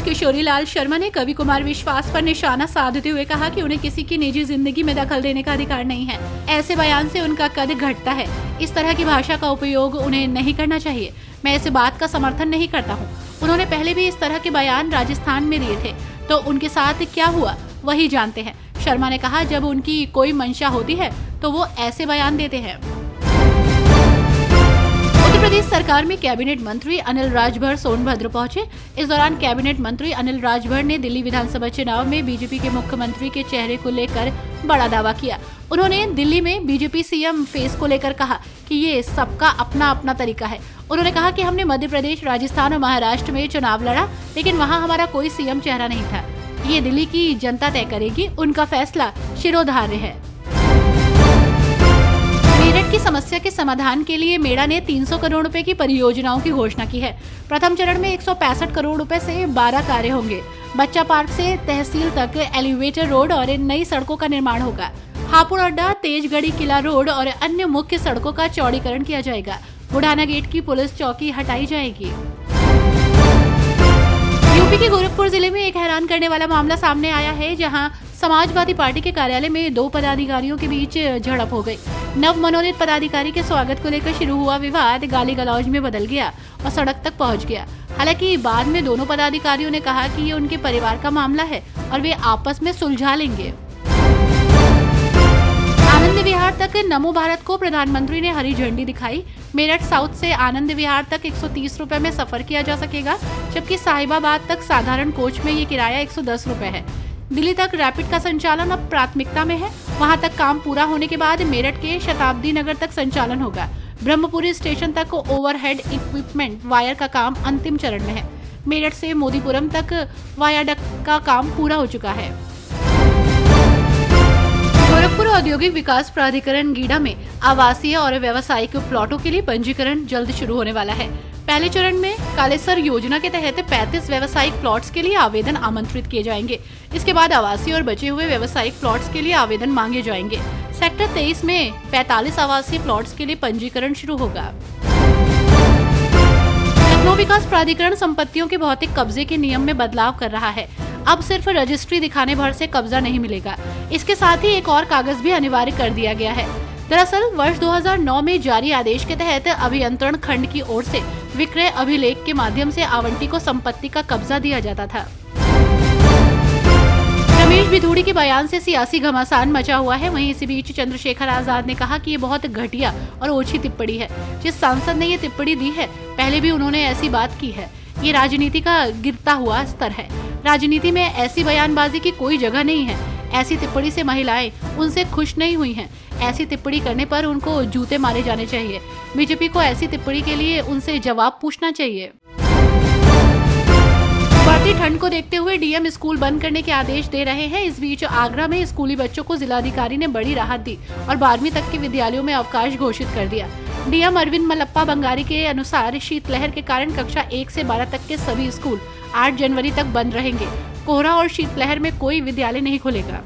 किशोरी लाल शर्मा ने कवि कुमार विश्वास पर निशाना साधते हुए कहा कि उन्हें किसी की निजी जिंदगी में दखल देने का अधिकार नहीं है। ऐसे बयान से उनका कद घटता है। इस तरह की भाषा का उपयोग उन्हें नहीं करना चाहिए। मैं इस बात का समर्थन नहीं करता हूँ। उन्होंने पहले भी इस तरह के बयान राजस्थान में दिए थे, तो उनके साथ क्या हुआ वही जानते हैं। शर्मा ने कहा, जब उनकी कोई मंशा होती है तो वो ऐसे बयान देते हैं। उत्तर प्रदेश सरकार में कैबिनेट मंत्री अनिल राजभर सोनभद्र पहुंचे। इस दौरान कैबिनेट मंत्री अनिल राजभर ने दिल्ली विधानसभा चुनाव में बीजेपी के मुख्यमंत्री के चेहरे को लेकर बड़ा दावा किया। उन्होंने दिल्ली में बीजेपी सीएम फेस को लेकर कहा कि ये सबका अपना अपना तरीका है। उन्होंने कहा कि हमने मध्य प्रदेश, राजस्थान और महाराष्ट्र में चुनाव लड़ा, लेकिन वहाँ हमारा कोई सीएम चेहरा नहीं था। ये दिल्ली की जनता तय करेगी, उनका फैसला शिरोधार्य है। मेरठ की समस्या के समाधान के लिए मेड़ा ने 300 करोड़ रुपए की परियोजनाओं की घोषणा की है। प्रथम चरण में 165 करोड़ रुपए से 12 कार्य होंगे। बच्चा पार्क से तहसील तक एलिवेटर रोड और नई सड़कों का निर्माण होगा। हापुड़ अड्डा, तेजगढ़ी किला रोड और अन्य मुख्य सड़कों का चौड़ीकरण किया जाएगा। बुढ़ाना गेट की पुलिस चौकी हटाई जाएगी। यूपी के गोरखपुर जिले में एक हैरान करने वाला मामला सामने आया है, जहां समाजवादी पार्टी के कार्यालय में 2 पदाधिकारियों के बीच झड़प हो गई। नव मनोनीत पदाधिकारी के स्वागत को लेकर शुरू हुआ विवाद गाली गलौज में बदल गया और सड़क तक पहुंच गया। हालांकि बाद में दोनों पदाधिकारियों ने कहा कि ये उनके परिवार का मामला है और वे आपस में सुलझा लेंगे। आनंद विहार तक नमो भारत को प्रधानमंत्री ने हरी झंडी दिखाई। मेरठ साउथ से आनंद विहार तक 130 रुपए में सफर किया जा सकेगा, जबकि साहिबाबाद तक साधारण कोच में ये किराया 110 रुपए है। दिल्ली तक रैपिड का संचालन अब प्राथमिकता में है। वहां तक काम पूरा होने के बाद मेरठ के शताब्दी नगर तक संचालन होगा। ब्रह्मपुरी स्टेशन तक ओवरहेड इक्विपमेंट वायर का काम अंतिम चरण में है। मेरठ से मोदीपुरम तक वायाडक्ट का काम पूरा हो चुका है। गोरखपुर औद्योगिक विकास प्राधिकरण गीडा में आवासीय और व्यावसायिक प्लॉटों के लिए पंजीकरण जल्द शुरू होने वाला है। पहले चरण में कालेसर योजना के तहत 35 व्यावसायिक प्लॉट्स के लिए आवेदन आमंत्रित किए जाएंगे। इसके बाद आवासीय और बचे हुए व्यावसायिक प्लॉट्स के लिए आवेदन मांगे जाएंगे। सेक्टर 23 में 45 आवासीय प्लॉट्स के लिए पंजीकरण शुरू होगा। लखनऊ विकास प्राधिकरण संपत्तियों के भौतिक कब्जे के नियम में बदलाव कर रहा है। अब सिर्फ रजिस्ट्री दिखाने भर से कब्जा नहीं मिलेगा। इसके साथ ही एक और कागज भी अनिवार्य कर दिया गया है। दरअसल वर्ष 2009 में जारी आदेश के तहत अभियंत्रण खंड की ओर से विक्रय अभिलेख के माध्यम से आवंटी को संपत्ति का कब्जा दिया जाता था। रमेश बिधूड़ी के बयान से सियासी घमासान मचा हुआ है। वहीं इसी बीच चंद्रशेखर आजाद ने कहा कि ये बहुत घटिया और ओछी टिप्पणी है। जिस सांसद ने ये टिप्पणी दी है, पहले भी उन्होंने ऐसी बात की है। ये राजनीति का गिरता हुआ स्तर है। राजनीति में ऐसी बयानबाजी की कोई जगह नहीं है। ऐसी टिप्पणी से महिलाएं उनसे खुश नहीं हुई हैं। ऐसी टिप्पणी करने पर उनको जूते मारे जाने चाहिए। बीजेपी को ऐसी टिप्पणी के लिए उनसे जवाब पूछना चाहिए। बढ़ती ठंड को देखते हुए डीएम स्कूल बंद करने के आदेश दे रहे हैं। इस बीच आगरा में स्कूली बच्चों को जिलाधिकारी ने बड़ी राहत दी और 12वीं तक के विद्यालयों में अवकाश घोषित कर दिया। डीएम अरविंद मलप्पा बंगारी के अनुसार शीतलहर के कारण कक्षा 1 से 12 तक के सभी स्कूल 8 जनवरी तक बंद रहेंगे। कोहरा और शीतलहर में कोई विद्यालय नहीं खुलेगा।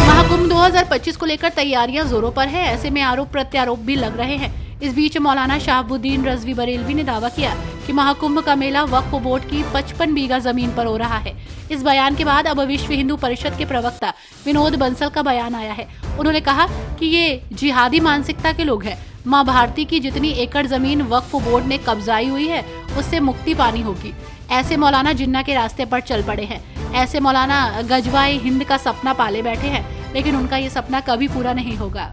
महाकुंभ 2025 को लेकर तैयारियां जोरों पर है। ऐसे में आरोप प्रत्यारोप भी लग रहे हैं। इस बीच मौलाना शहाबुद्दीन रजवी बरेलवी ने दावा किया कि महाकुंभ का मेला वक्फ बोर्ड की 55 बीघा जमीन पर हो रहा है। इस बयान के बाद अब विश्व हिंदू परिषद के प्रवक्ता विनोद बंसल का बयान आया है। उन्होंने कहा कि ये जिहादी मानसिकता के लोग हैं। मां भारती की जितनी एकड़ जमीन वक्फ बोर्ड ने कब्जाई हुई है, उससे मुक्ति पानी होगी। ऐसे मौलाना जिन्ना के रास्ते पर चल पड़े हैं। ऐसे मौलाना गजवाए हिंद का सपना पाले बैठे हैं, लेकिन उनका ये सपना कभी पूरा नहीं होगा।